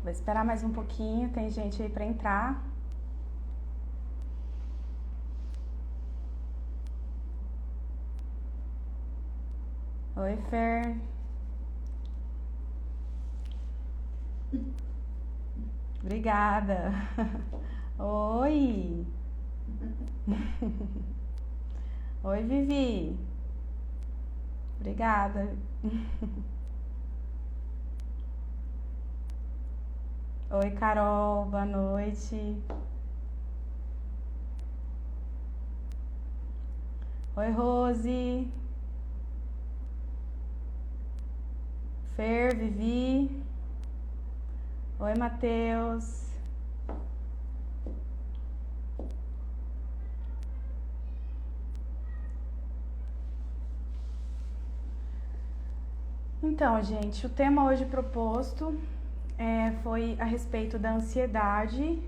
Vou esperar mais um pouquinho, tem gente aí para entrar. Oi, Fer. Obrigada. Oi. Oi, Vivi. Obrigada. Oi, Carol. Boa noite. Oi, Rose. Fer, Vivi. Oi, Matheus. Então, gente, o tema hoje proposto foi a respeito da ansiedade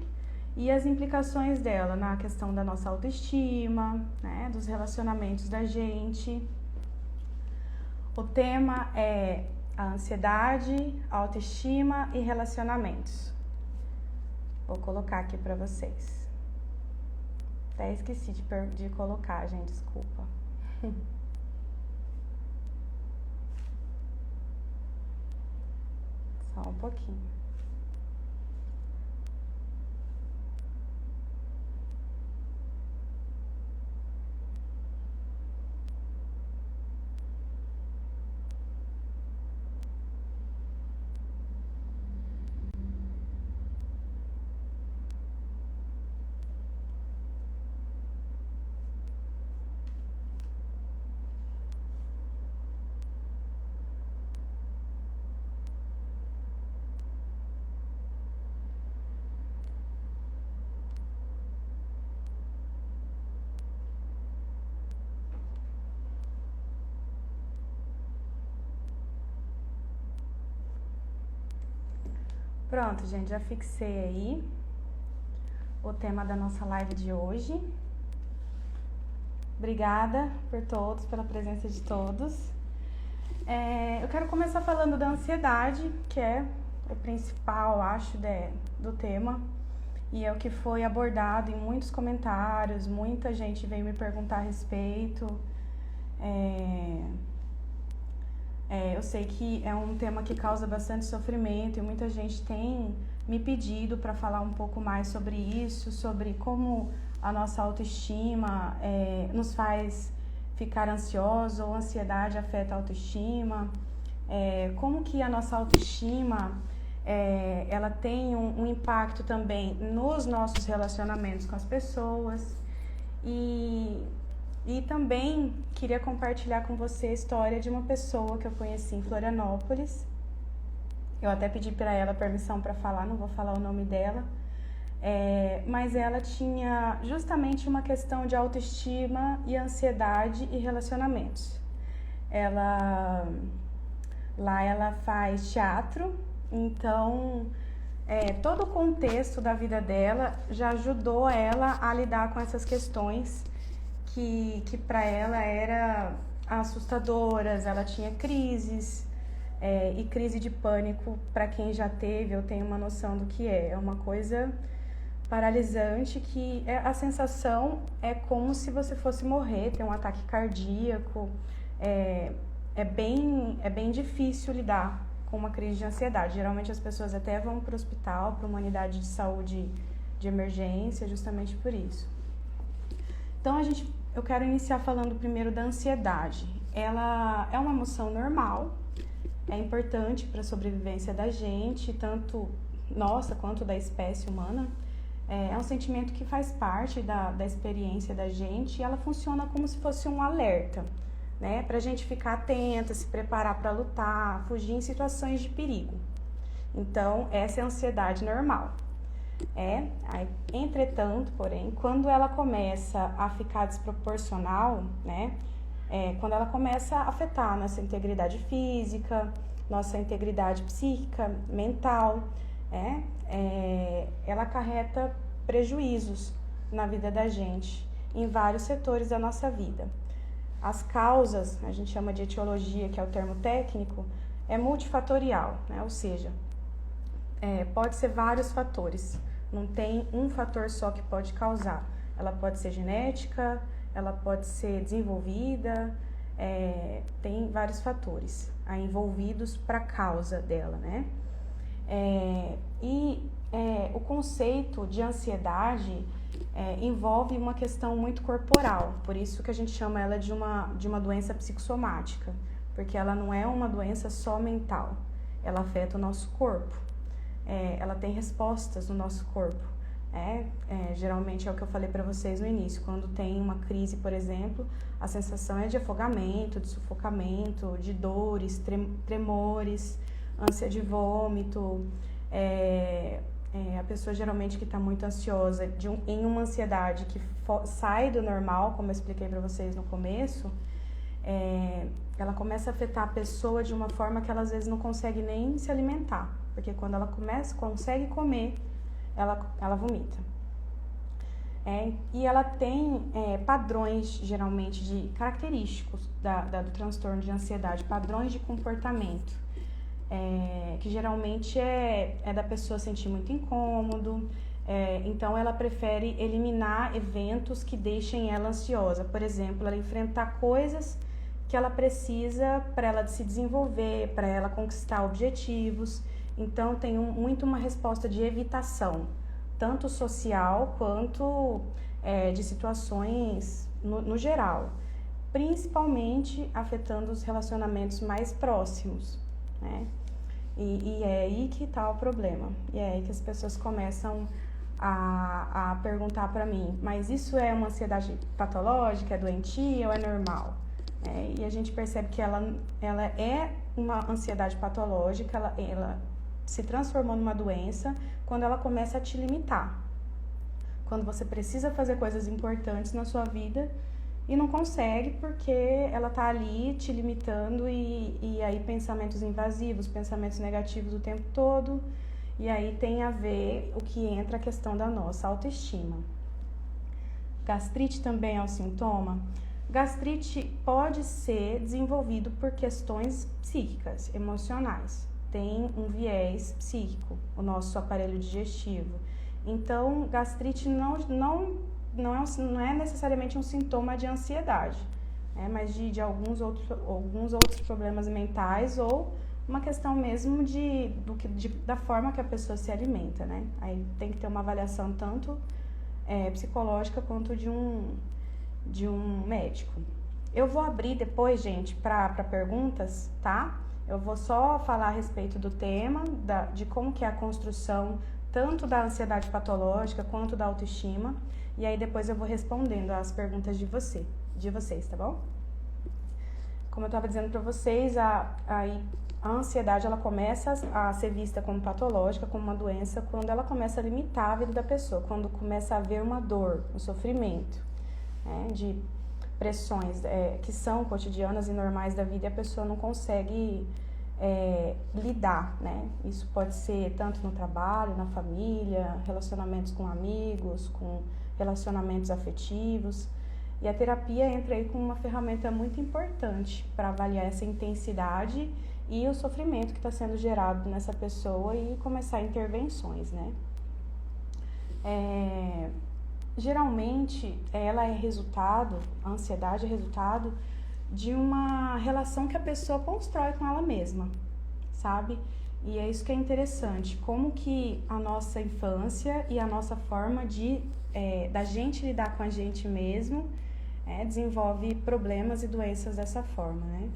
e as implicações dela na questão da nossa autoestima, né, dos relacionamentos da gente. O tema é a ansiedade, a autoestima e relacionamentos. Vou colocar aqui para vocês. Até esqueci de colocar, gente, desculpa. Só um pouquinho. Pronto, gente, já fixei aí o tema da nossa live de hoje. Obrigada por todos, pela presença de todos. Eu quero começar falando da ansiedade, que é o principal, acho, do tema. E é o que foi abordado em muitos comentários, muita gente veio me perguntar a respeito. Eu sei que é um tema que causa bastante sofrimento e muita gente tem me pedido para falar um pouco mais sobre isso, sobre como a nossa autoestima nos faz ficar ansiosos ou a ansiedade afeta a autoestima, como que a nossa autoestima ela tem um impacto também nos nossos relacionamentos com as pessoas e também queria compartilhar com você a história de uma pessoa que eu conheci em Florianópolis. Eu até pedi para ela permissão para falar, não vou falar o nome dela, mas ela tinha justamente uma questão de autoestima e ansiedade e relacionamentos. Lá ela faz teatro, então todo o contexto da vida dela já ajudou ela a lidar com essas questões que para ela eram assustadoras. Ela tinha crises, e crise de pânico, para quem já teve, eu tenho uma noção do que é uma coisa paralisante, que a sensação é como se você fosse morrer, ter um ataque cardíaco, é bem difícil lidar com uma crise de ansiedade. Geralmente as pessoas até vão para o hospital, para uma unidade de saúde de emergência, justamente por isso. Então eu quero iniciar falando primeiro da ansiedade. Ela é uma emoção normal, é importante para a sobrevivência da gente, tanto nossa quanto da espécie humana. É um sentimento que faz parte da experiência da gente e ela funciona como se fosse um alerta, né? Para a gente ficar atenta, se preparar para lutar, fugir em situações de perigo. Então, essa é a ansiedade normal. Entretanto, porém, quando ela começa a ficar desproporcional, né? Quando ela começa a afetar nossa integridade física, nossa integridade psíquica, mental, ela acarreta prejuízos na vida da gente, em vários setores da nossa vida. As causas, a gente chama de etiologia, que é o termo técnico, é multifatorial, né? Ou seja, pode ser vários fatores, não tem um fator só que pode causar. Ela pode ser genética, ela pode ser desenvolvida, tem vários fatores aí envolvidos para a causa dela, né? O conceito de ansiedade envolve uma questão muito corporal, por isso que a gente chama ela de uma doença psicossomática, porque ela não é uma doença só mental, ela afeta o nosso corpo, ela tem respostas no nosso corpo. Geralmente é o que eu falei para vocês no início, quando tem uma crise, por exemplo, a sensação é de afogamento, de sufocamento, de dores, tremores, ânsia de vômito. A pessoa geralmente que está muito ansiosa, em uma ansiedade que sai do normal, como eu expliquei para vocês no começo, ela começa a afetar a pessoa de uma forma que ela às vezes não consegue nem se alimentar, porque quando ela consegue comer, ela vomita. E ela tem padrões, geralmente, característicos do transtorno de ansiedade, padrões de comportamento, que geralmente é da pessoa sentir muito incômodo, então ela prefere eliminar eventos que deixem ela ansiosa. Por exemplo, ela enfrentar coisas que ela precisa para ela se desenvolver, para ela conquistar objetivos. Então tem muito uma resposta de evitação, tanto social quanto de situações no geral, principalmente afetando os relacionamentos mais próximos, né? E é aí que está o problema, e é aí que as pessoas começam a perguntar para mim, mas isso é uma ansiedade patológica, é doentia ou é normal? E a gente percebe que ela é uma ansiedade patológica, ela se transformou numa doença quando ela começa a te limitar. Quando você precisa fazer coisas importantes na sua vida e não consegue porque ela tá ali te limitando e aí pensamentos invasivos, pensamentos negativos o tempo todo. E aí tem a ver o que entra a questão da nossa autoestima. Gastrite também é um sintoma? Gastrite pode ser desenvolvido por questões psíquicas, emocionais. Tem um viés psíquico, o nosso aparelho digestivo. Então, gastrite não é necessariamente um sintoma de ansiedade, mas de alguns outros problemas mentais ou uma questão mesmo da forma que a pessoa se alimenta, né? Aí tem que ter uma avaliação tanto psicológica quanto de um médico. Eu vou abrir depois, gente, para perguntas, tá? Eu vou só falar a respeito do tema, de como que é a construção tanto da ansiedade patológica quanto da autoestima, e aí depois eu vou respondendo as perguntas de vocês, tá bom? Como eu estava dizendo para vocês, a ansiedade ela começa a ser vista como patológica, como uma doença, quando ela começa a limitar a vida da pessoa, quando começa a haver uma dor, um sofrimento, de pressões que são cotidianas e normais da vida e a pessoa não consegue lidar, né? Isso pode ser tanto no trabalho, na família, relacionamentos com amigos, com relacionamentos afetivos. E a terapia entra aí como uma ferramenta muito importante para avaliar essa intensidade e o sofrimento que está sendo gerado nessa pessoa e começar intervenções, né? Geralmente, a ansiedade é resultado de uma relação que a pessoa constrói com ela mesma, sabe? E é isso que é interessante, como que a nossa infância e a nossa forma da gente lidar com a gente mesmo desenvolve problemas e doenças dessa forma, né?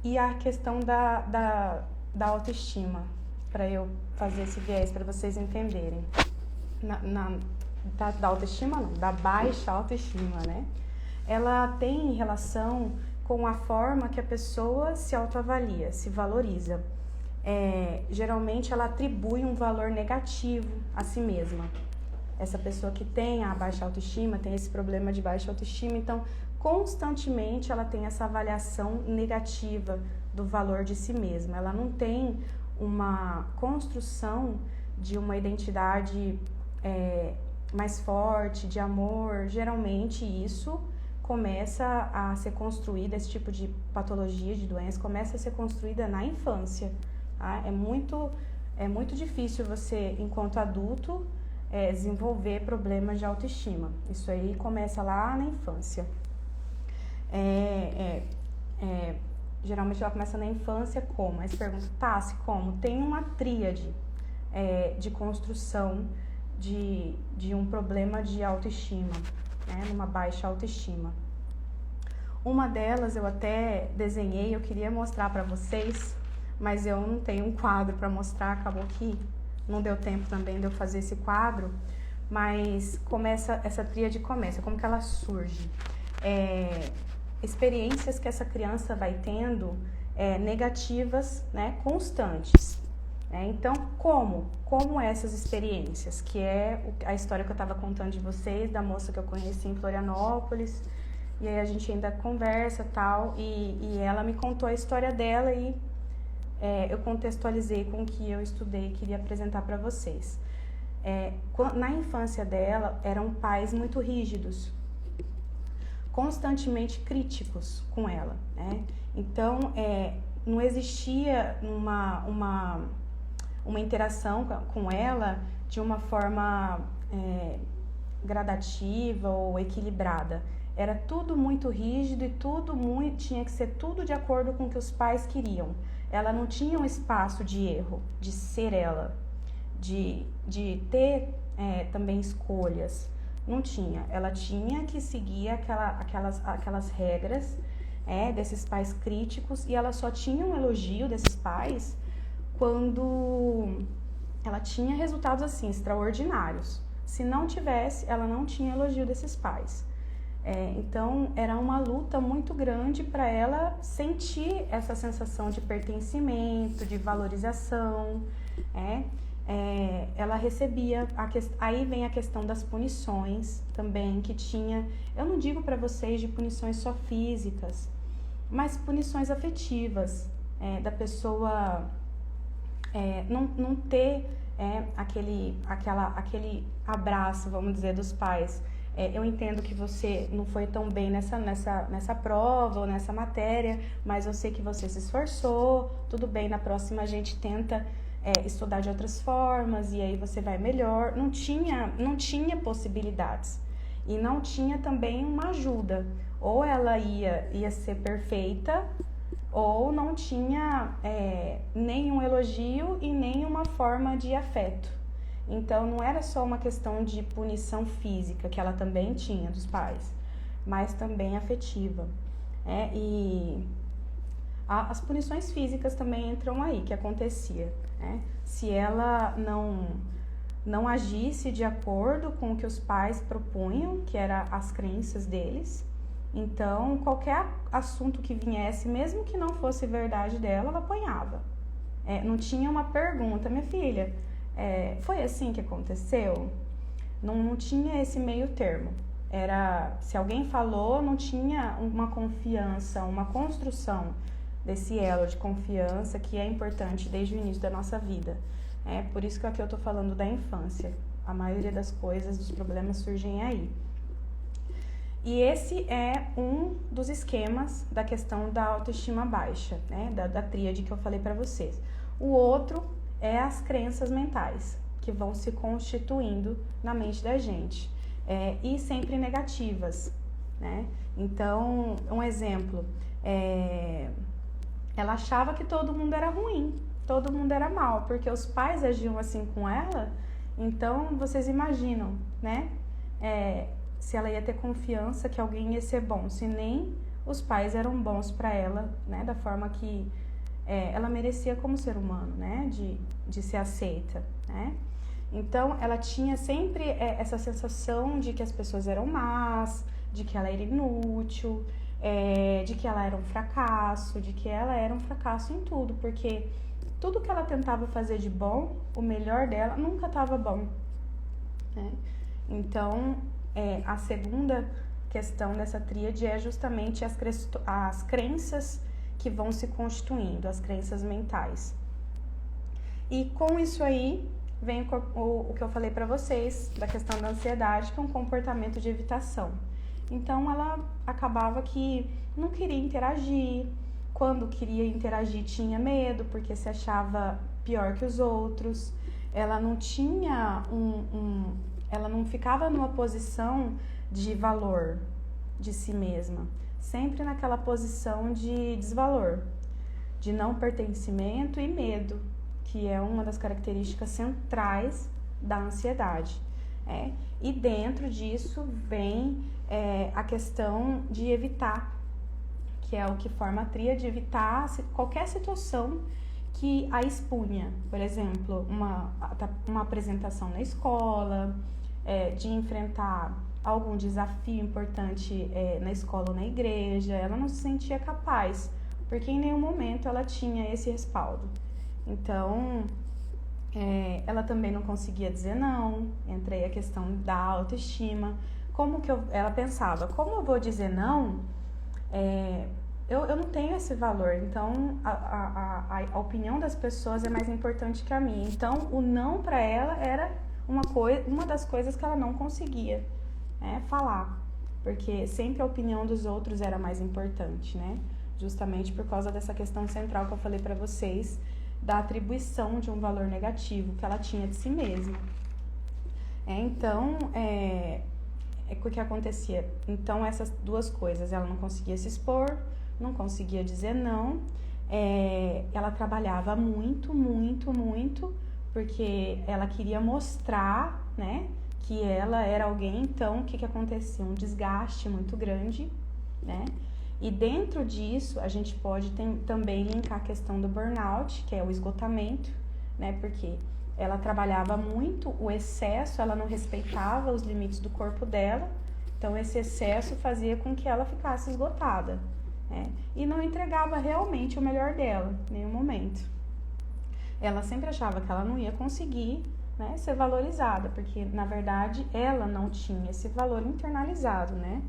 E a questão da autoestima, para eu fazer esse viés para vocês entenderem. Da autoestima não, da baixa autoestima, né? Ela tem relação com a forma que a pessoa se autoavalia, se valoriza. Geralmente ela atribui um valor negativo a si mesma. Essa pessoa que tem a baixa autoestima, tem esse problema de baixa autoestima, então constantemente ela tem essa avaliação negativa do valor de si mesma. Ela não tem uma construção de uma identidade mais forte, de amor. Geralmente isso começa a ser construída, esse tipo de patologia, de doença, começa a ser construída na infância, tá? É muito difícil você, enquanto adulto, desenvolver problemas de autoestima. Isso aí começa lá na infância. Geralmente ela começa na infância como? Aí você pergunta, tá, se como? Tem uma tríade de construção de um problema de autoestima, né? Numa baixa autoestima. Uma delas eu até desenhei, eu queria mostrar para vocês, mas eu não tenho um quadro para mostrar, acabou que não deu tempo também de eu fazer esse quadro, mas essa tríade começa, como que ela surge? Experiências que essa criança vai tendo negativas, né, constantes. Então, como essas experiências, que é a história que eu estava contando de vocês, da moça que eu conheci em Florianópolis, e aí a gente ainda conversa tal, e ela me contou a história dela e eu contextualizei com o que eu estudei e queria apresentar para vocês. Na infância dela, eram pais muito rígidos, constantemente críticos com ela, né? Então, não existia uma interação com ela de uma forma gradativa ou equilibrada. Era tudo muito rígido e tinha que ser tudo de acordo com o que os pais queriam. Ela não tinha um espaço de erro, de ser ela, de ter também escolhas. Não tinha. Ela tinha que seguir aquelas regras desses pais críticos, e ela só tinha um elogio desses pais quando ela tinha resultados assim extraordinários. Se não tivesse, ela não tinha elogio desses pais. Então era uma luta muito grande para ela sentir essa sensação de pertencimento, de valorização. Ela recebia, aí vem a questão das punições também, que tinha, eu não digo para vocês de punições só físicas, mas punições afetivas, da pessoa não ter aquele abraço, vamos dizer, dos pais. Eu entendo que você não foi tão bem nessa prova ou nessa matéria, mas eu sei que você se esforçou, tudo bem, na próxima a gente tenta estudar de outras formas e aí você vai melhor. Não tinha possibilidades e não tinha também uma ajuda. Ou ela ia ser perfeita, ou não tinha nenhum elogio e nenhuma forma de afeto. Então, não era só uma questão de punição física, que ela também tinha dos pais, mas também afetiva. E as punições físicas também entram aí, que acontecia. Se ela não agisse de acordo com o que os pais propunham, que eram as crenças deles, então qualquer assunto que viesse, mesmo que não fosse verdade dela, ela apanhava. Não tinha uma pergunta, minha filha, foi assim que aconteceu? Não tinha esse meio termo. Se alguém falou, não tinha uma confiança, uma construção desse elo de confiança que é importante desde o início da nossa vida. Por isso que aqui eu tô falando da infância. A maioria das coisas, dos problemas surgem aí. E esse é um dos esquemas da questão da autoestima baixa, da tríade que eu falei para vocês. O outro é as crenças mentais, que vão se constituindo na mente da gente, e sempre negativas, né? Então, um exemplo, ela achava que todo mundo era ruim, todo mundo era mal, porque os pais agiam assim com ela. Então, vocês imaginam, né? Se ela ia ter confiança que alguém ia ser bom, se nem os pais eram bons para ela, né? Da forma que ela merecia como ser humano, né? De ser aceita, né? Então, ela tinha sempre essa sensação de que as pessoas eram más, de que ela era inútil, de que ela era um fracasso, em tudo, porque tudo que ela tentava fazer de bom, o melhor dela, nunca estava bom, né? Então, a segunda questão dessa tríade é justamente as crenças que vão se constituindo, as crenças mentais. E com isso aí, vem o que eu falei para vocês, da questão da ansiedade, que é um comportamento de evitação. Então ela acabava que não queria interagir. Quando queria interagir tinha medo, porque se achava pior que os outros. Ela não tinha ela não ficava numa posição de valor de si mesma, sempre naquela posição de desvalor, de não pertencimento e medo, que é uma das características centrais da ansiedade. E dentro disso vem a questão de evitar, que é o que forma a tríade, evitar qualquer situação que a expunha. Por exemplo, uma apresentação na escola, de enfrentar algum desafio importante na escola ou na igreja. Ela não se sentia capaz, porque em nenhum momento ela tinha esse respaldo. Então, ela também não conseguia dizer não. Entrei a questão da autoestima. Ela pensava, como eu vou dizer não? Eu não tenho esse valor, então a opinião das pessoas é mais importante que a minha. Então, o não para ela era uma das coisas que ela não conseguia falar, porque sempre a opinião dos outros era mais importante, né? Justamente por causa dessa questão central que eu falei para vocês, da atribuição de um valor negativo que ela tinha de si mesma. Então, o que acontecia? Então, essas duas coisas, ela não conseguia se expor, não conseguia dizer não, ela trabalhava muito, porque ela queria mostrar, né, que ela era alguém. Então, o que acontecia? Um desgaste muito grande, né? E dentro disso, a gente pode também linkar a questão do burnout, que é o esgotamento, né? Porque ela trabalhava muito, o excesso, ela não respeitava os limites do corpo dela, então esse excesso fazia com que ela ficasse esgotada, né? E não entregava realmente o melhor dela, em nenhum momento. Ela sempre achava que ela não ia conseguir, né, ser valorizada, porque na verdade ela não tinha esse valor internalizado, né?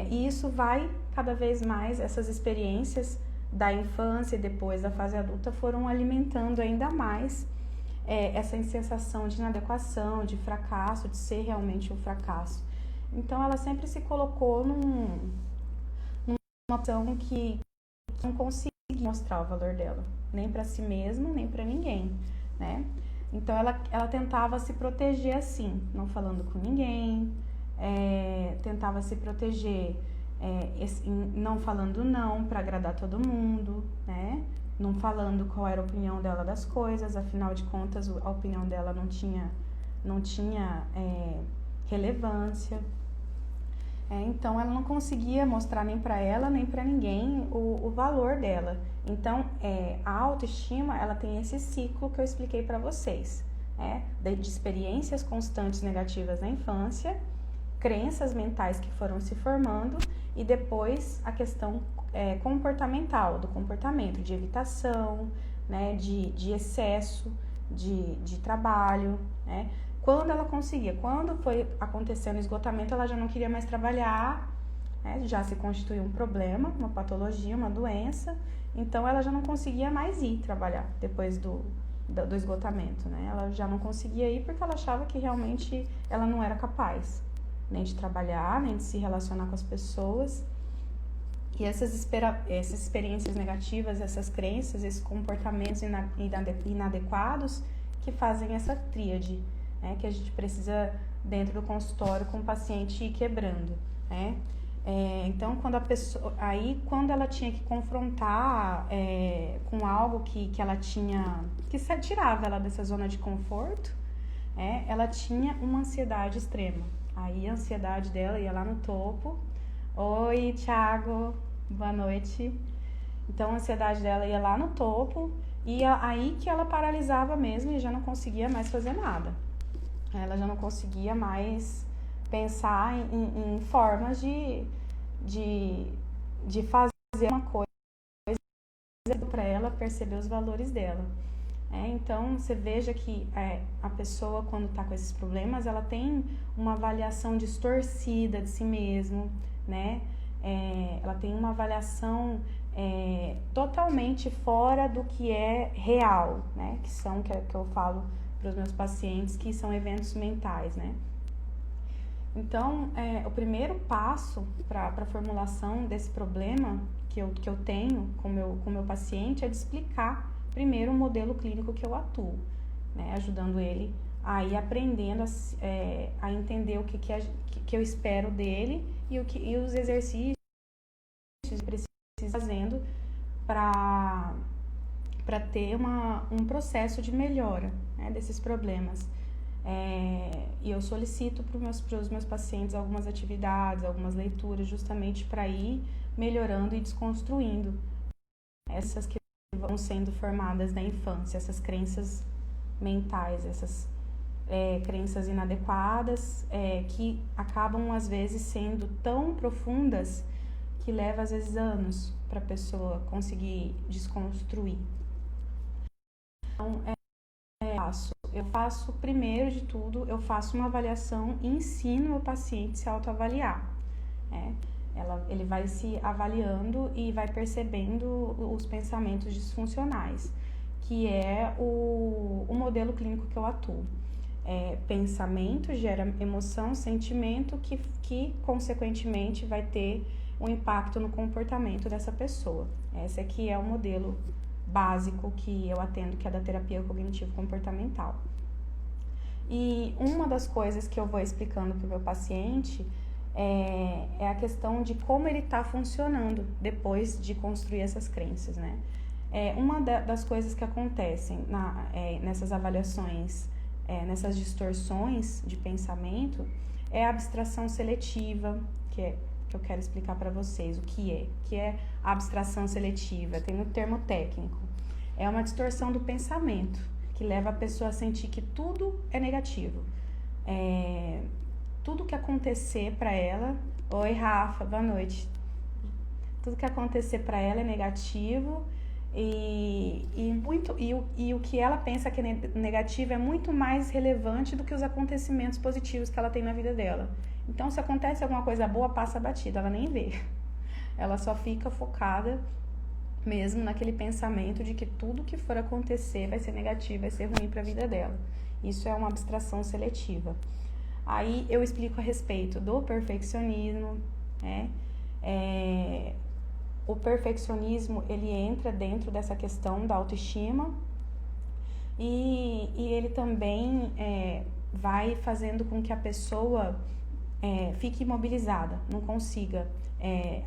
E isso vai cada vez mais, essas experiências da infância e depois da fase adulta foram alimentando ainda mais essa sensação de inadequação, de fracasso, de ser realmente um fracasso. Então ela sempre se colocou numa posição que não conseguia mostrar o valor dela, nem para si mesma, nem para ninguém, né? Então ela tentava se proteger assim, não falando com ninguém, tentava se proteger não falando não para agradar todo mundo, né? Não falando qual era a opinião dela das coisas, afinal de contas a opinião dela não tinha relevância. Então ela não conseguia mostrar nem para ela nem para ninguém o valor dela. Então a autoestima, ela tem esse ciclo que eu expliquei para vocês, de experiências constantes negativas na infância, crenças mentais que foram se formando e depois a questão comportamental, do comportamento, de evitação, né, de excesso de trabalho, né? Quando ela conseguia, quando foi acontecendo o esgotamento, ela já não queria mais trabalhar, né? Já se constituiu um problema, uma patologia, uma doença, então ela já não conseguia mais ir trabalhar depois do esgotamento, né? Ela já não conseguia ir porque ela achava que realmente ela não era capaz nem de trabalhar, nem de se relacionar com as pessoas. E essas experiências negativas, essas crenças, esses comportamentos inadequados que fazem essa tríade, né, que a gente precisa, dentro do consultório, com o paciente ir quebrando, né? Então, quando ela tinha que confrontar com algo que ela tinha, que tirava ela dessa zona de conforto, ela tinha uma ansiedade extrema. Aí a ansiedade dela ia lá no topo. Oi, Thiago, boa noite. Então a ansiedade dela ia lá no topo e aí que ela paralisava mesmo e já não conseguia mais fazer nada. Ela já não conseguia mais pensar em formas de fazer uma coisa para ela perceber os valores dela. Então, você veja que a pessoa, quando está com esses problemas, ela tem uma avaliação distorcida de si mesmo, né? Ela tem uma avaliação totalmente fora do que é real, né? Que eu falo para os meus pacientes, que são eventos mentais, né? Então, o primeiro passo para a formulação desse problema que eu tenho com o meu paciente é de explicar primeiro o modelo clínico que eu atuo, né? Ajudando ele a ir aprendendo a entender o que eu espero dele e os exercícios que ele precisa fazendo para ter um processo de melhora, né, desses problemas. E eu solicito para os meus pacientes algumas atividades, algumas leituras, justamente para ir melhorando e desconstruindo essas que vão sendo formadas na infância, essas crenças mentais, essas crenças inadequadas, que acabam às vezes sendo tão profundas que leva às vezes anos para a pessoa conseguir desconstruir. Então, eu faço, primeiro de tudo, eu faço uma avaliação e ensino o paciente a se autoavaliar. Ele vai se avaliando e vai percebendo os pensamentos disfuncionais, que é o modelo clínico que eu atuo. Pensamento gera emoção, sentimento, que consequentemente vai ter um impacto no comportamento dessa pessoa. Esse aqui é o modelo básico que eu atendo, que é da terapia cognitivo-comportamental. E uma das coisas que eu vou explicando para o meu paciente é a questão de como ele está funcionando depois de construir essas crenças, né? Uma das coisas que acontecem nessas avaliações, nessas distorções de pensamento, é a abstração seletiva, que eu quero explicar para vocês o que é a abstração seletiva. Tem um termo técnico. É uma distorção do pensamento que leva a pessoa a sentir que tudo é negativo. Tudo que acontecer para ela... Oi, Rafa, boa noite. Tudo que acontecer para ela é negativo e o que ela pensa que é negativo é muito mais relevante do que os acontecimentos positivos que ela tem na vida dela. Então, se acontece alguma coisa boa, passa batida, ela nem vê. Ela só fica focada mesmo naquele pensamento de que tudo que for acontecer vai ser negativo, vai ser ruim para a vida dela. Isso é uma abstração seletiva. Aí eu explico a respeito do perfeccionismo, né? O perfeccionismo, ele entra dentro dessa questão da autoestima e ele também vai fazendo com que a pessoa fique imobilizada, não consiga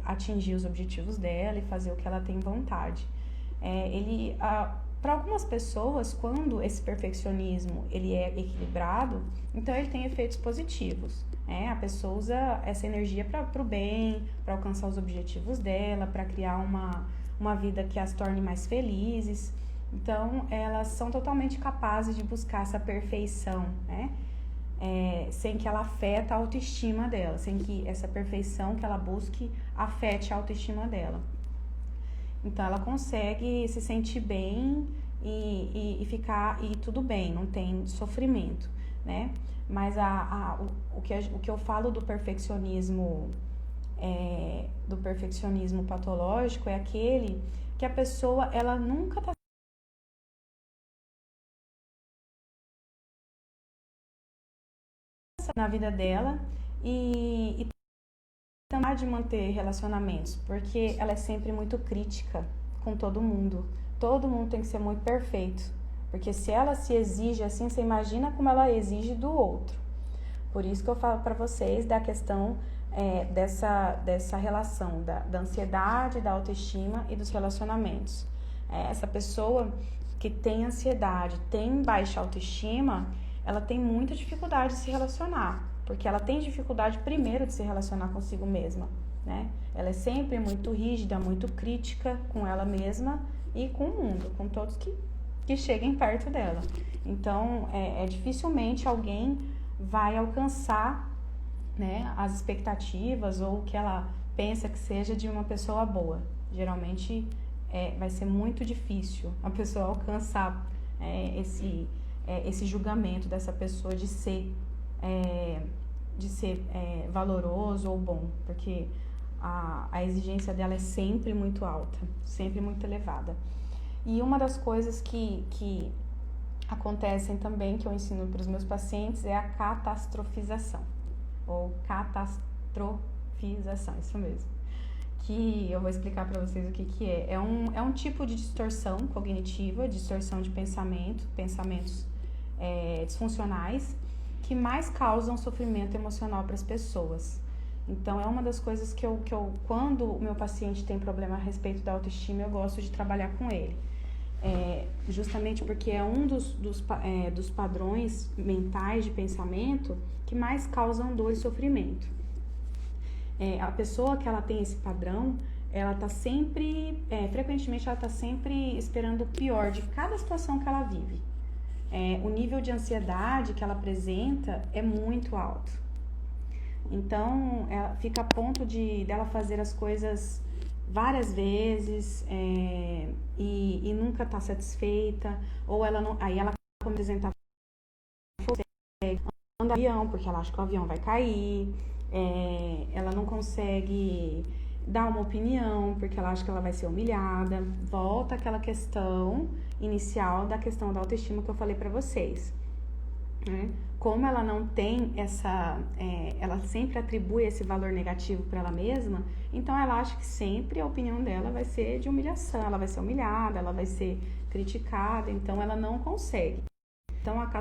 atingir os objetivos dela e fazer o que ela tem vontade. Para algumas pessoas, quando esse perfeccionismo ele é equilibrado, então ele tem efeitos positivos. A pessoa usa essa energia para o bem, para alcançar os objetivos dela, para criar uma vida que as torne mais felizes. Então, elas são totalmente capazes de buscar essa perfeição, né? Sem que ela afete a autoestima dela, sem que essa perfeição que ela busque afete a autoestima dela. Então, ela consegue se sentir bem e tudo bem, não tem sofrimento, né? Mas o que eu falo do perfeccionismo patológico é aquele que a pessoa, ela nunca está na vida dela e também de manter relacionamentos, porque ela é sempre muito crítica com todo mundo. Todo mundo tem que ser muito perfeito, porque se ela se exige assim, você imagina como ela exige do outro. Por isso que eu falo para vocês da questão dessa relação da ansiedade, da autoestima e dos relacionamentos. Essa pessoa que tem ansiedade, tem baixa autoestima, ela tem muita dificuldade de se relacionar, porque ela tem dificuldade primeiro de se relacionar consigo mesma, né? Ela é sempre muito rígida, muito crítica com ela mesma e com o mundo, com todos que cheguem perto dela. Então, dificilmente alguém vai alcançar, né, as expectativas ou o que ela pensa que seja de uma pessoa boa. Geralmente, vai ser muito difícil a pessoa alcançar esse julgamento dessa pessoa de ser valoroso ou bom, porque a exigência dela é sempre muito alta, sempre muito elevada. E uma das coisas que acontecem também, que eu ensino para os meus pacientes, é a catastrofização. ou catastrofização, isso mesmo. Que eu vou explicar para vocês o que é. É um tipo de distorção cognitiva, distorsão de pensamento, pensamentos disfuncionais, que mais causam sofrimento emocional para as pessoas. Então, é uma das coisas que eu, quando o meu paciente tem problema a respeito da autoestima, eu gosto de trabalhar com ele. Justamente porque é um dos padrões mentais de pensamento que mais causam dor e sofrimento. A pessoa que ela tem esse padrão, ela tá sempre, frequentemente ela tá sempre esperando o pior de cada situação que ela vive. O nível de ansiedade que ela apresenta é muito alto. Então, ela fica a ponto dela fazer as coisas várias vezes e nunca tá satisfeita, ou ela não, aí ela começa a apresentar anda avião porque ela acha que o avião vai cair. Ela não consegue dar uma opinião porque ela acha que ela vai ser humilhada. Volta àquela questão inicial da questão da autoestima que eu falei pra vocês, né? Como ela não tem ela sempre atribui esse valor negativo para ela mesma, então ela acha que sempre a opinião dela vai ser de humilhação, ela vai ser humilhada, ela vai ser criticada, então ela não consegue. Então a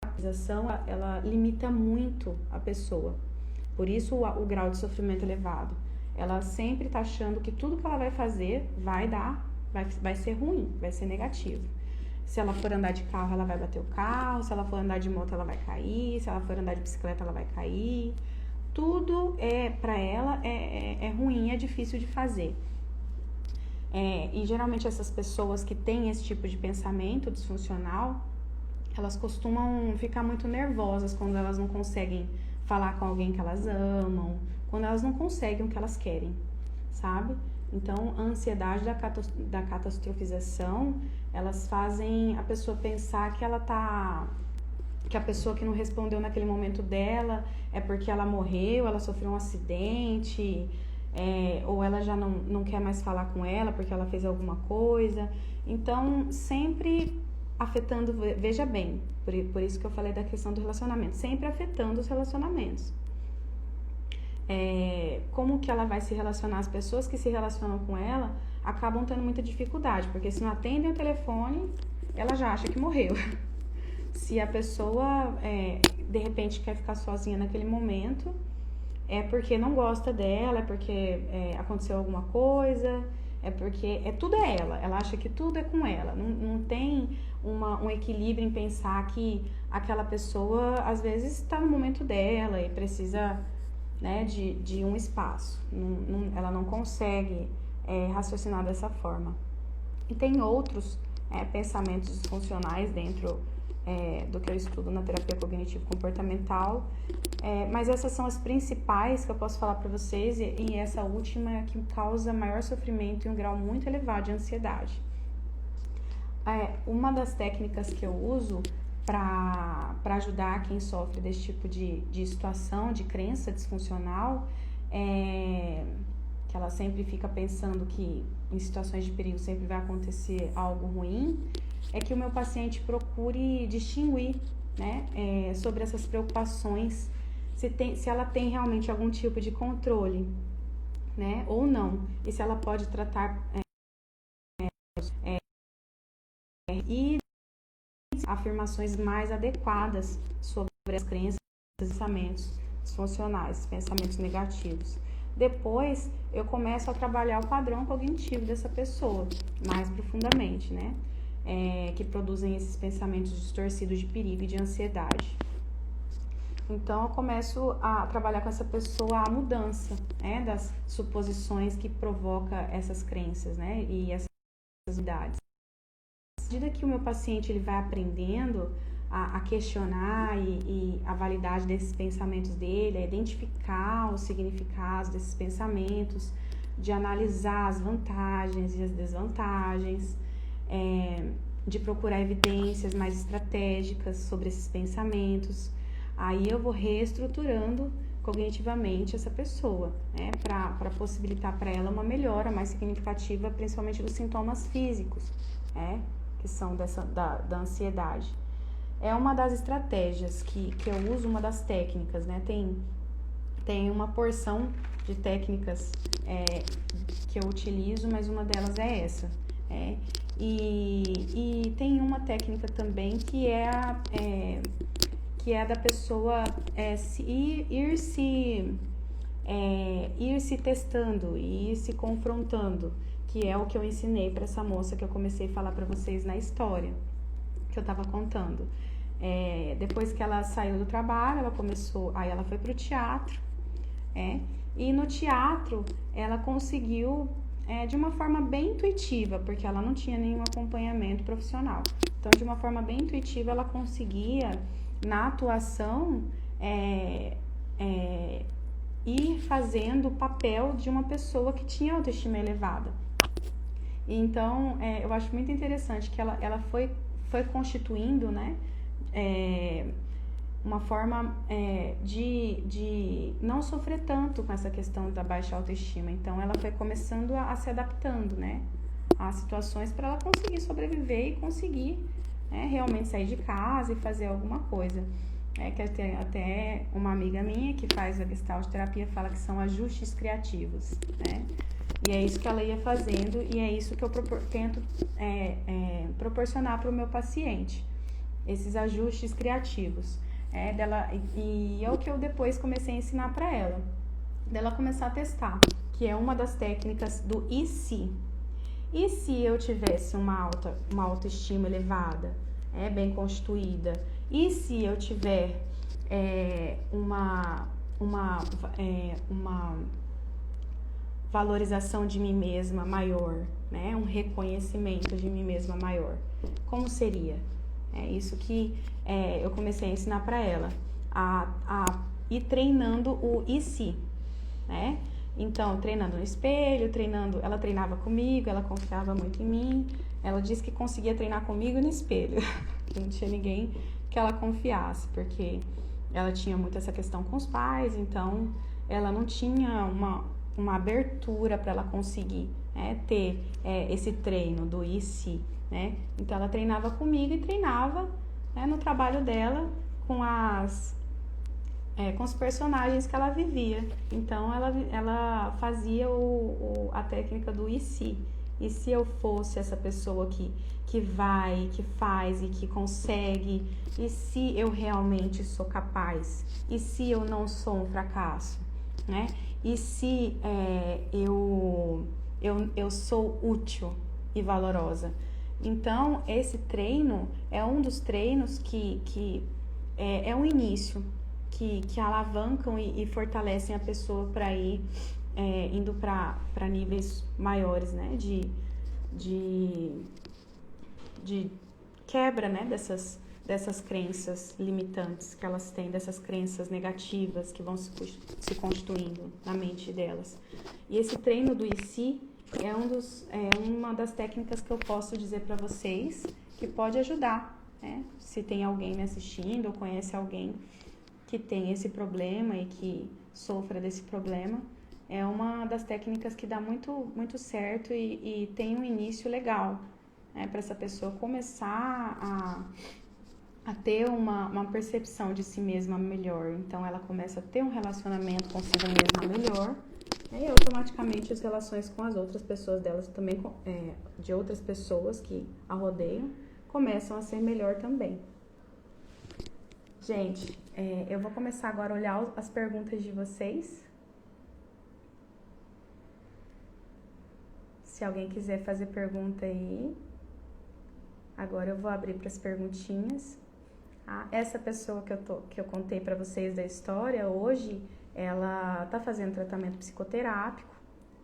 categorização, ela limita muito a pessoa. Por isso o grau de sofrimento elevado. Ela sempre tá achando que tudo que ela vai fazer vai ser ruim, vai ser negativo. Se ela for andar de carro, ela vai bater o carro. Se ela for andar de moto, ela vai cair. Se ela for andar de bicicleta, ela vai cair. Tudo pra ela é ruim, é difícil de fazer. E geralmente essas pessoas que têm esse tipo de pensamento disfuncional, elas costumam ficar muito nervosas quando elas não conseguem falar com alguém que elas amam, quando elas não conseguem o que elas querem, sabe? Então, a ansiedade da catastrofização, elas fazem a pessoa pensar que a pessoa que não respondeu naquele momento dela é porque ela morreu, ela sofreu um acidente, ou ela já não quer mais falar com ela porque ela fez alguma coisa. Então, sempre afetando, veja bem, por isso que eu falei da questão do relacionamento, sempre afetando os relacionamentos. Como que ela vai se relacionar? As pessoas que se relacionam com ela acabam tendo muita dificuldade, porque se não atendem o telefone, ela já acha que morreu. Se a pessoa, de repente, quer ficar sozinha naquele momento, é porque não gosta dela, é porque aconteceu alguma coisa, é porque tudo é ela acha que tudo é com ela, não tem um equilíbrio em pensar que aquela pessoa, às vezes, está no momento dela e precisa, né, de um espaço. Ela não consegue raciocinar dessa forma. E tem outros pensamentos disfuncionais dentro do que eu estudo na terapia cognitivo-comportamental, mas essas são as principais que eu posso falar para vocês, e essa última é a que causa maior sofrimento e um grau muito elevado de ansiedade. Uma das técnicas que eu uso para ajudar quem sofre desse tipo de situação, de crença disfuncional, que ela sempre fica pensando que em situações de perigo sempre vai acontecer algo ruim, é que o meu paciente procure distinguir, né, sobre essas preocupações, se ela tem realmente algum tipo de controle, né, ou não, e se ela pode tratar e afirmações mais adequadas sobre as crenças e pensamentos disfuncionais, pensamentos negativos. Depois, eu começo a trabalhar o padrão cognitivo dessa pessoa, mais profundamente, né? Que produzem esses pensamentos distorcidos de perigo e de ansiedade. Então, eu começo a trabalhar com essa pessoa a mudança, né, das suposições que provoca essas crenças, né, e essas idades. À medida que o meu paciente ele vai aprendendo a questionar e a validade desses pensamentos dele, a identificar os significados desses pensamentos, de analisar as vantagens e as desvantagens, de procurar evidências mais estratégicas sobre esses pensamentos, aí eu vou reestruturando cognitivamente essa pessoa, né, para possibilitar para ela uma melhora mais significativa, principalmente dos sintomas físicos, que são da ansiedade. é uma das estratégias que eu uso, uma das técnicas, né? Tem uma porção de técnicas que eu utilizo, mas uma delas é essa. E tem uma técnica também que é a da pessoa ir se testando e ir se confrontando, que é o que eu ensinei para essa moça que eu comecei a falar para vocês na história que eu tava contando. Depois que ela saiu do trabalho, aí ela foi pro teatro, e no teatro ela conseguiu de uma forma bem intuitiva, porque ela não tinha nenhum acompanhamento profissional. Então, de uma forma bem intuitiva, ela conseguia, na atuação, ir fazendo o papel de uma pessoa que tinha autoestima elevada. Então, eu acho muito interessante que ela foi constituindo, né, uma forma de não sofrer tanto com essa questão da baixa autoestima. Então, ela foi começando a se adaptando, né, às situações para ela conseguir sobreviver e conseguir realmente sair de casa e fazer alguma coisa. Que até uma amiga minha que faz a Gestalt terapia fala que são ajustes criativos, né? E é isso que ela ia fazendo e é isso que eu tento proporcionar para o meu paciente, esses ajustes criativos. E é o que eu depois comecei a ensinar para ela, dela começar a testar, que é uma das técnicas do e se. E se eu tivesse uma autoestima elevada, bem constituída? E se eu tiver uma valorização de mim mesma maior, né? Um reconhecimento de mim mesma maior? Como seria? É isso que eu comecei a ensinar para ela, a ir treinando o e se, né? Então, treinando no espelho, ela treinava comigo, ela confiava muito em mim. Ela disse que conseguia treinar comigo no espelho, não tinha ninguém que ela confiasse, porque ela tinha muito essa questão com os pais, então ela não tinha uma abertura para ela conseguir ter esse treino do e se, né? Então ela treinava comigo e treinava no trabalho dela com os personagens que ela vivia. Então ela fazia a técnica do e se. E se eu fosse essa pessoa que vai, que faz e que consegue? E se eu realmente sou capaz? E se eu não sou um fracasso, né? E se eu sou útil e valorosa? Então, esse treino é um dos treinos que é um início, que alavancam e fortalecem a pessoa para ir indo para níveis maiores, né, de quebra, né, dessas crenças limitantes que elas têm, dessas crenças negativas que vão se constituindo na mente delas. E esse treino do e se é uma das técnicas que eu posso dizer para vocês que pode ajudar, né? Se tem alguém me assistindo ou conhece alguém que tem esse problema e que sofra desse problema, é uma das técnicas que dá muito, muito certo e tem um início legal, né, para essa pessoa começar a ter uma percepção de si mesma melhor. Então ela começa a ter um relacionamento consigo mesma melhor, e automaticamente as relações com as outras pessoas delas também, de outras pessoas que a rodeiam, começam a ser melhor também. Gente, eu vou começar agora a olhar as perguntas de vocês. Se alguém quiser fazer pergunta aí, agora eu vou abrir para as perguntinhas. Essa pessoa que eu contei para vocês da história, hoje, ela tá fazendo tratamento psicoterápico.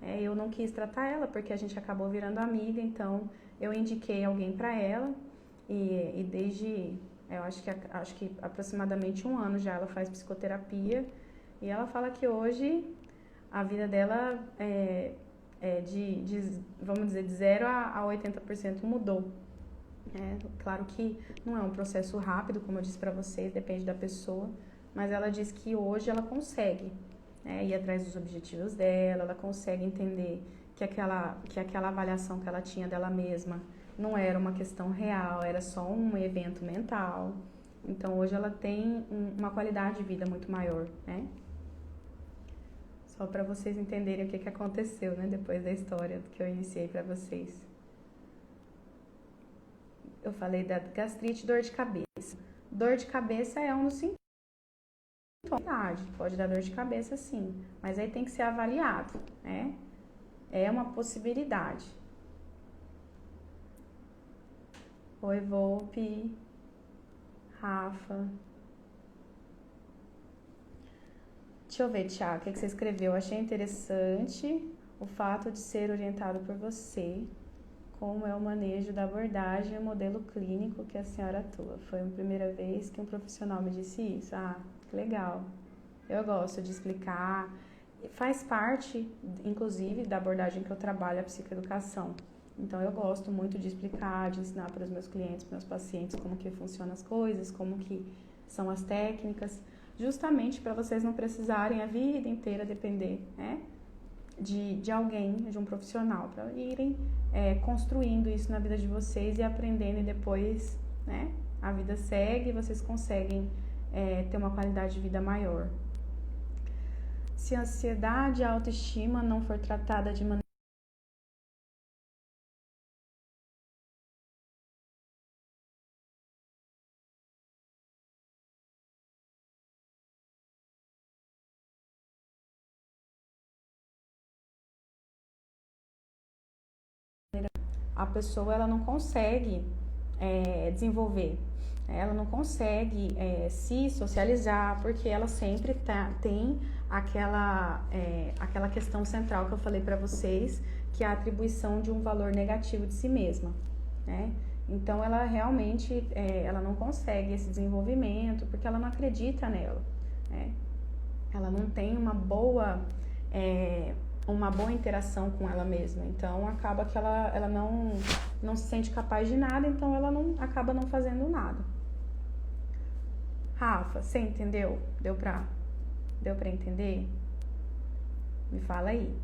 Eu não quis tratar ela porque a gente acabou virando amiga, então eu indiquei alguém para ela e desde, acho que aproximadamente 1 ano já ela faz psicoterapia e ela fala que hoje a vida dela vamos dizer, de 0 a 80% mudou. Claro que não é um processo rápido, como eu disse para vocês, depende da pessoa, mas ela diz que hoje ela consegue ir atrás dos objetivos dela, ela consegue entender que aquela avaliação que ela tinha dela mesma não era uma questão real, era só um evento mental. Então hoje ela tem uma qualidade de vida muito maior, né? Só para vocês entenderem o que aconteceu, né? Depois da história que eu iniciei para vocês. Eu falei da gastrite e dor de cabeça. Dor de cabeça é um dos sintomas. Pode dar dor de cabeça sim, mas aí tem que ser avaliado, né? É uma possibilidade. Oi, Volpe, Rafa. Deixa eu ver, Thiago, o que você escreveu? Eu achei interessante o fato de ser orientado por você, como é o manejo da abordagem e o modelo clínico que a senhora atua. Foi a primeira vez que um profissional me disse isso. Ah, que legal. Eu gosto de explicar. Faz parte, inclusive, da abordagem que eu trabalho, a psicoeducação. Então, eu gosto muito de explicar, de ensinar para os meus clientes, para os meus pacientes, como que funcionam as coisas, como que são as técnicas, justamente para vocês não precisarem a vida inteira depender, né, de alguém, de um profissional, para irem construindo isso na vida de vocês e aprendendo, e depois, né, a vida segue e vocês conseguem ter uma qualidade de vida maior. Se a ansiedade e a autoestima não for tratada de maneira a pessoa ela não consegue desenvolver, ela não consegue se socializar, porque ela sempre tem aquela questão central que eu falei para vocês, que é a atribuição de um valor negativo de si mesma, né? Então ela realmente ela não consegue esse desenvolvimento porque ela não acredita nela, né? Ela não tem uma boa interação com ela mesma, então acaba que ela não se sente capaz de nada, então ela acaba não fazendo nada. Rafa, você entendeu? Deu pra entender? Me fala aí.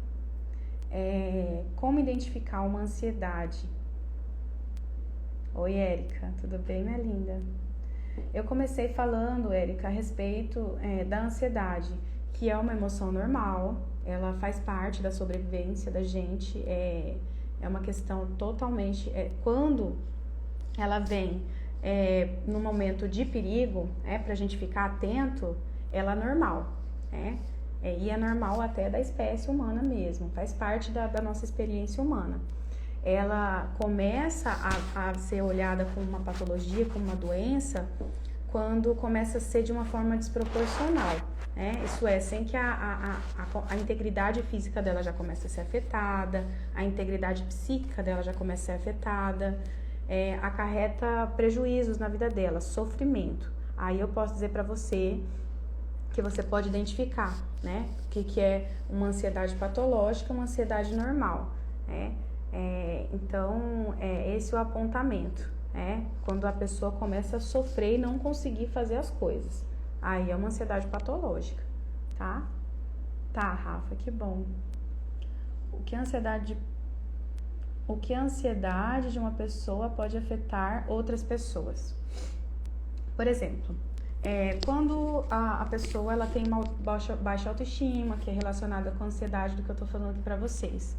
Como identificar uma ansiedade? Oi, Érica, tudo bem, minha linda? Eu comecei falando, Érica, a respeito da ansiedade, que é uma emoção normal, ela faz parte da sobrevivência da gente, é uma questão totalmente... quando ela vem no momento de perigo, pra gente ficar atento, ela é normal, né? E é normal até da espécie humana mesmo, faz parte da nossa experiência humana. Ela começa a ser olhada como uma patologia, como uma doença, quando começa a ser de uma forma desproporcional, né? Isso é, sem que a integridade física dela já comece a ser afetada, a integridade psíquica dela já comece a ser afetada, acarreta prejuízos na vida dela, sofrimento. Aí eu posso dizer para você que você pode identificar, né? O que é uma ansiedade patológica, uma ansiedade normal, né? Então, esse é o apontamento, quando a pessoa começa a sofrer e não conseguir fazer as coisas. Aí é uma ansiedade patológica, tá? Tá, Rafa, que bom. O que a ansiedade de uma pessoa pode afetar outras pessoas? Por exemplo, quando a pessoa ela tem uma baixa autoestima, que é relacionada com a ansiedade do que eu tô falando aqui pra vocês,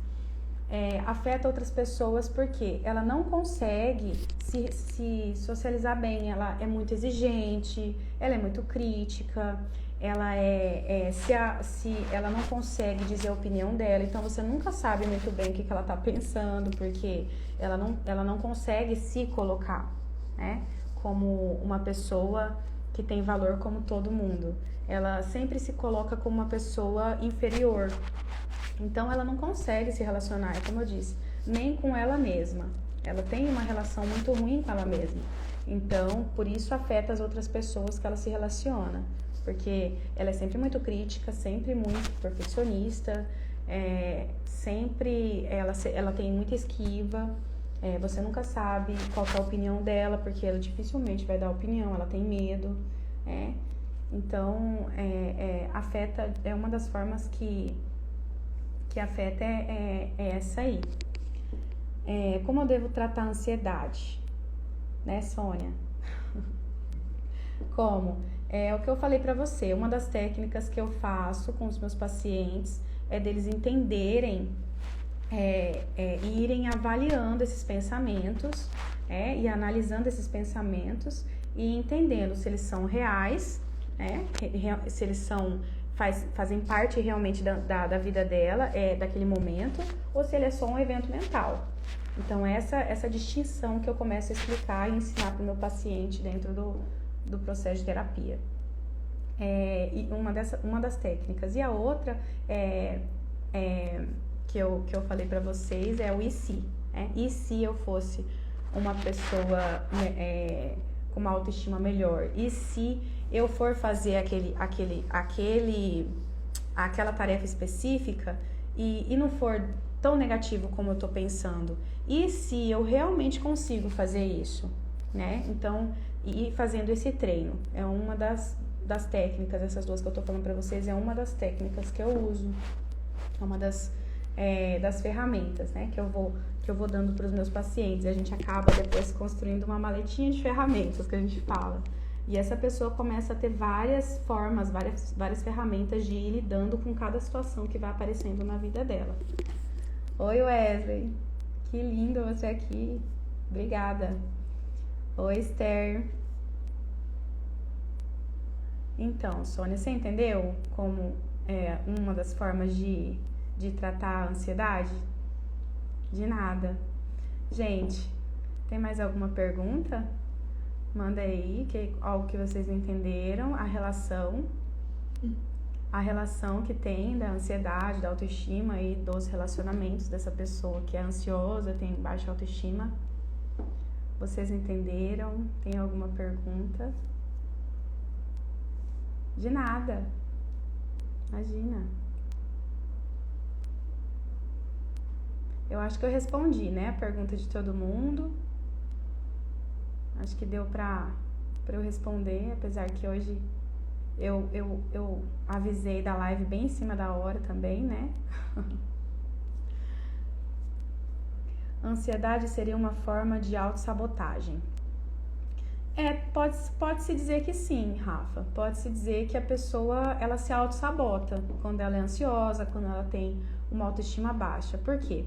afeta outras pessoas porque ela não consegue se socializar bem, ela é muito exigente, ela é muito crítica, ela se ela não consegue dizer a opinião dela, então você nunca sabe muito bem o que ela tá pensando, porque ela não consegue se colocar, né, como uma pessoa que tem valor como todo mundo. Ela sempre se coloca como uma pessoa inferior. Então ela não consegue se relacionar, como eu disse, nem com ela mesma. Ela tem uma relação muito ruim com ela mesma. Então, por isso afeta as outras pessoas que ela se relaciona. Porque ela é sempre muito crítica, sempre muito perfeccionista, sempre ela tem muita esquiva. Você nunca sabe qual é a opinião dela, porque ela dificilmente vai dar opinião, ela tem medo. Então, afeta, é uma das formas que afeta essa aí. Como eu devo tratar a ansiedade? Né, Sônia? Como? É o que eu falei pra você, uma das técnicas que eu faço com os meus pacientes é deles entenderem, irem avaliando esses pensamentos, e analisando esses pensamentos e entendendo se eles são reais, se eles fazem parte realmente da vida dela, daquele momento, ou se ele é só um evento mental. Então, essa distinção que eu começo a explicar e ensinar para o meu paciente dentro do processo de terapia. E uma das técnicas. E a outra que eu falei para vocês é o e se. E se eu fosse uma pessoa com uma autoestima melhor? E se eu for fazer aquela tarefa específica e não for tão negativo como eu tô pensando? E se eu realmente consigo fazer isso, né? Então, e fazendo esse treino é uma das técnicas, essas duas que eu tô falando pra vocês, é uma das técnicas que eu uso, é uma das ferramentas, né, que eu vou dando para os meus pacientes. E a gente acaba depois construindo uma maletinha de ferramentas que a gente fala. E essa pessoa começa a ter várias formas, várias ferramentas de ir lidando com cada situação que vai aparecendo na vida dela. Oi, Wesley. Que lindo você aqui. Obrigada. Oi, Esther. Então, Sônia, você entendeu como é uma das formas de tratar a ansiedade? De nada. Gente, tem mais alguma pergunta? Manda aí, algo que vocês não entenderam, a relação que tem da ansiedade, da autoestima e dos relacionamentos dessa pessoa que é ansiosa, tem baixa autoestima. Vocês entenderam? Tem alguma pergunta? De nada. Imagina. Eu acho que eu respondi, né, a pergunta de todo mundo. Acho que deu pra eu responder, apesar que hoje eu avisei da live bem em cima da hora também, né? Ansiedade seria uma forma de autossabotagem. Pode-se dizer que sim, Rafa. Pode-se dizer que a pessoa, ela se autossabota quando ela é ansiosa, quando ela tem uma autoestima baixa. Por quê?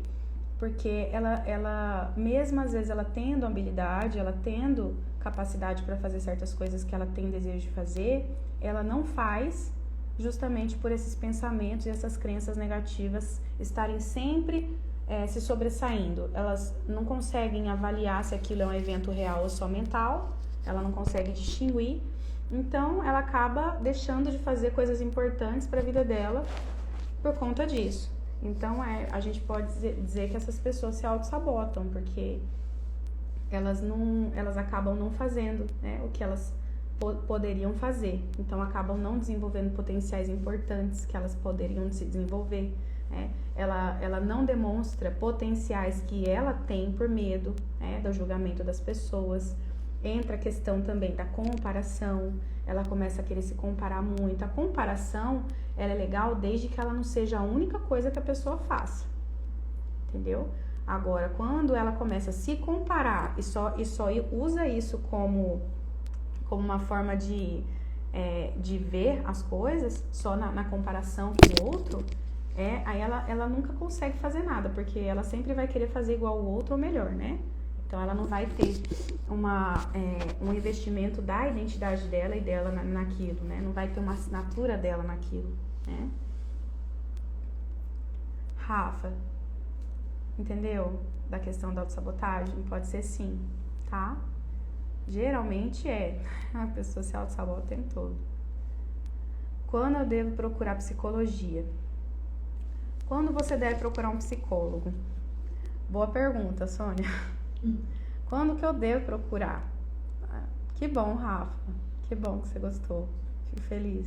Porque ela mesmo às vezes ela tendo habilidade, ela tendo capacidade para fazer certas coisas que ela tem desejo de fazer, ela não faz justamente por esses pensamentos e essas crenças negativas estarem sempre se sobressaindo. Elas não conseguem avaliar se aquilo é um evento real ou só mental, ela não consegue distinguir, então ela acaba deixando de fazer coisas importantes para a vida dela por conta disso. Então, a gente pode dizer que essas pessoas se auto-sabotam, porque elas acabam não fazendo, né, o que elas poderiam fazer. Então, acabam não desenvolvendo potenciais importantes que elas poderiam se desenvolver. Né? Ela não demonstra potenciais que ela tem por medo, né, do julgamento das pessoas. Entra a questão também da comparação. Ela começa a querer se comparar muito. A comparação, ela é legal desde que ela não seja a única coisa que a pessoa faça, entendeu? Agora, quando ela começa a se comparar e só usa isso como uma forma de ver as coisas, só na comparação com o outro, aí ela nunca consegue fazer nada, porque ela sempre vai querer fazer igual o outro ou melhor, né? Então, ela não vai ter um investimento da identidade dela e dela naquilo, né? Não vai ter uma assinatura dela naquilo, né? Rafa, entendeu? Da questão da autossabotagem? Pode ser sim, tá? Geralmente a pessoa se autossabota o tempo todo. Quando eu devo procurar psicologia? Quando você deve procurar um psicólogo? Boa pergunta, Sônia. Quando que eu devo procurar? Que bom, Rafa. Que bom que você gostou. Fico feliz.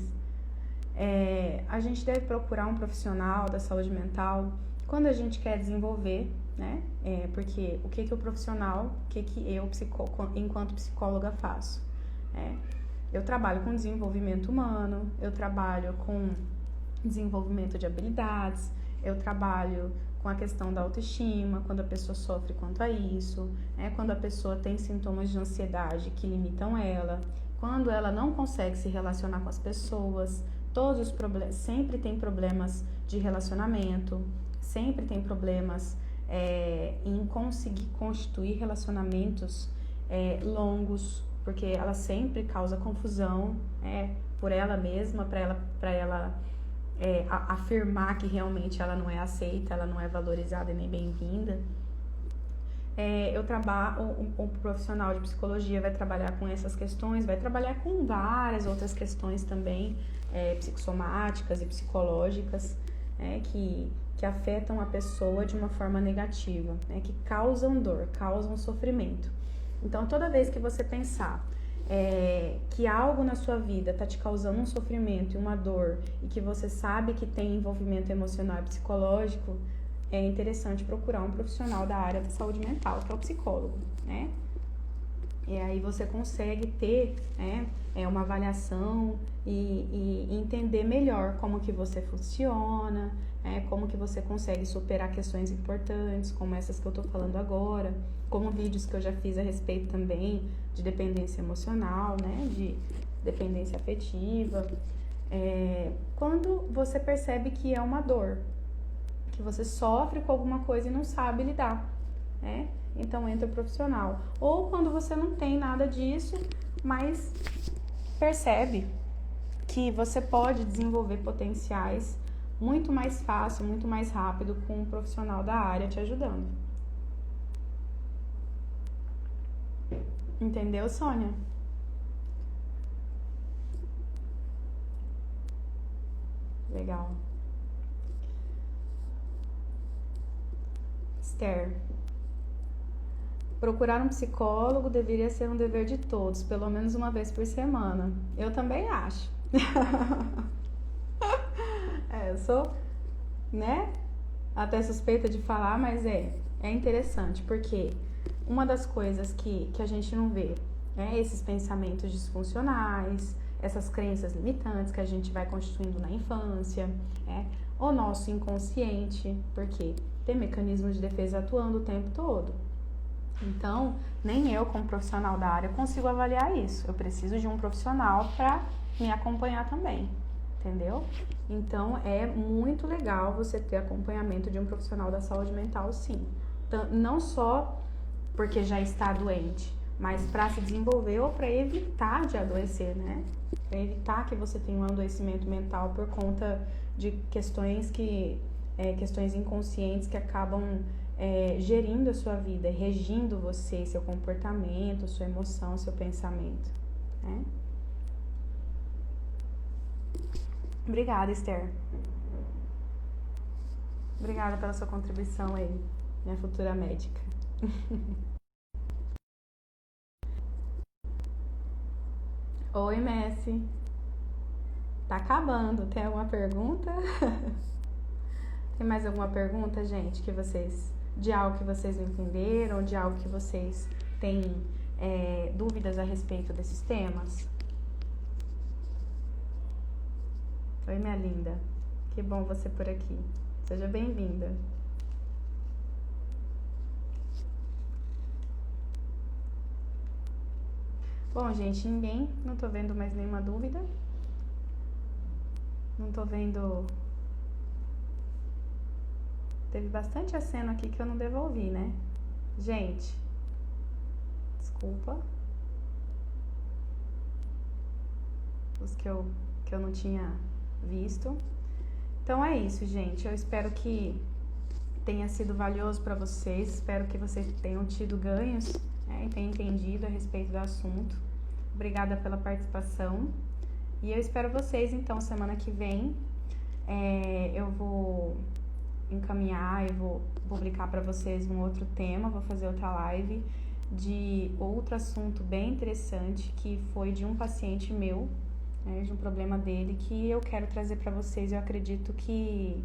A gente deve procurar um profissional da saúde mental quando a gente quer desenvolver, né? Porque o que o profissional, o que eu, enquanto psicóloga, faço? Eu trabalho com desenvolvimento humano, eu trabalho com desenvolvimento de habilidades, eu trabalho com a questão da autoestima, quando a pessoa sofre quanto a isso, quando a pessoa tem sintomas de ansiedade que limitam ela, quando ela não consegue se relacionar com as pessoas, todos os problemas, sempre tem problemas de relacionamento, sempre tem problemas em conseguir constituir relacionamentos longos, porque ela sempre causa confusão por ela mesma, para ela afirmar que realmente ela não é aceita, ela não é valorizada e nem bem-vinda. Eu trabalho, um profissional de psicologia vai trabalhar com essas questões, vai trabalhar com várias outras questões também, psicossomáticas e psicológicas, que afetam a pessoa de uma forma negativa, que causam dor, causam sofrimento. Então, toda vez que você pensar que algo na sua vida está te causando um sofrimento e uma dor, e que você sabe que tem envolvimento emocional e psicológico, é interessante procurar um profissional da área da saúde mental, que é o psicólogo, né? E aí você consegue ter uma avaliação e entender melhor como que você funciona, como que você consegue superar questões importantes, como essas que eu tô falando agora, como vídeos que eu já fiz a respeito também de dependência emocional, né? De dependência afetiva. Quando você percebe que é uma dor, que você sofre com alguma coisa e não sabe lidar, então entra o profissional. Ou quando você não tem nada disso, mas percebe que você pode desenvolver potenciais muito mais fácil, muito mais rápido com um profissional da área te ajudando. Entendeu, Sônia? Legal. Esther, procurar um psicólogo deveria ser um dever de todos, pelo menos uma vez por semana. Eu também acho. Eu sou, até suspeita de falar, mas é interessante, porque uma das coisas que a gente não vê esses pensamentos disfuncionais, essas crenças limitantes que a gente vai constituindo na infância, o nosso inconsciente, porque tem mecanismos de defesa atuando o tempo todo. Então, nem eu, como profissional da área, consigo avaliar isso. Eu preciso de um profissional para me acompanhar também, entendeu? Então, é muito legal você ter acompanhamento de um profissional da saúde mental, sim. Então, não só porque já está doente, mas para se desenvolver ou para evitar de adoecer, né? Para evitar que você tenha um adoecimento mental por conta de questões questões inconscientes que acabam gerindo a sua vida, regindo você, seu comportamento, sua emoção, seu pensamento, né? Obrigada, Esther. Obrigada pela sua contribuição aí, minha futura médica. Oi, Messi. Tá acabando. Tem alguma pergunta? Tem mais alguma pergunta, gente, de algo que vocês não entenderam, de algo que vocês têm dúvidas a respeito desses temas? Oi, minha linda. Que bom você por aqui. Seja bem-vinda. Bom, gente, não tô vendo mais nenhuma dúvida. Não tô vendo... Teve bastante aceno aqui que eu não devolvi, né? Gente, desculpa. Os que eu não tinha visto. Então é isso, gente. Eu espero que tenha sido valioso para vocês. Espero que vocês tenham tido ganhos, e tenham entendido a respeito do assunto. Obrigada pela participação. E eu espero vocês, então, semana que vem. Eu vou encaminhar, eu vou publicar para vocês um outro tema, vou fazer outra live de outro assunto bem interessante, que foi de um paciente meu, de um problema dele, que eu quero trazer para vocês. Eu acredito que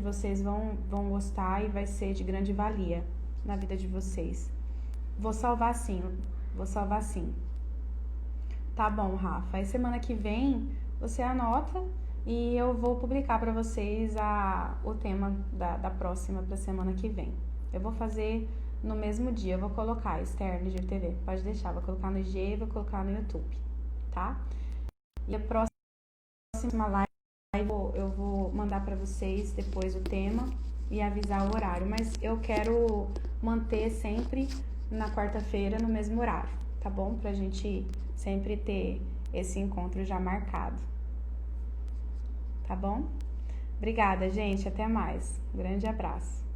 vocês vão gostar e vai ser de grande valia na vida de vocês. Vou salvar sim. Tá bom, Rafa. Aí semana que vem você anota e eu vou publicar para vocês o tema da próxima para semana que vem. Eu vou fazer no mesmo dia, eu vou colocar, Esther, no IGTV. Pode deixar, vou colocar no IG e vou colocar no YouTube. tá? E a próxima live eu vou mandar para vocês depois o tema e avisar o horário, mas eu quero manter sempre na quarta-feira no mesmo horário, tá bom? Pra gente sempre ter esse encontro já marcado, tá bom? Obrigada, gente, até mais. Um grande abraço.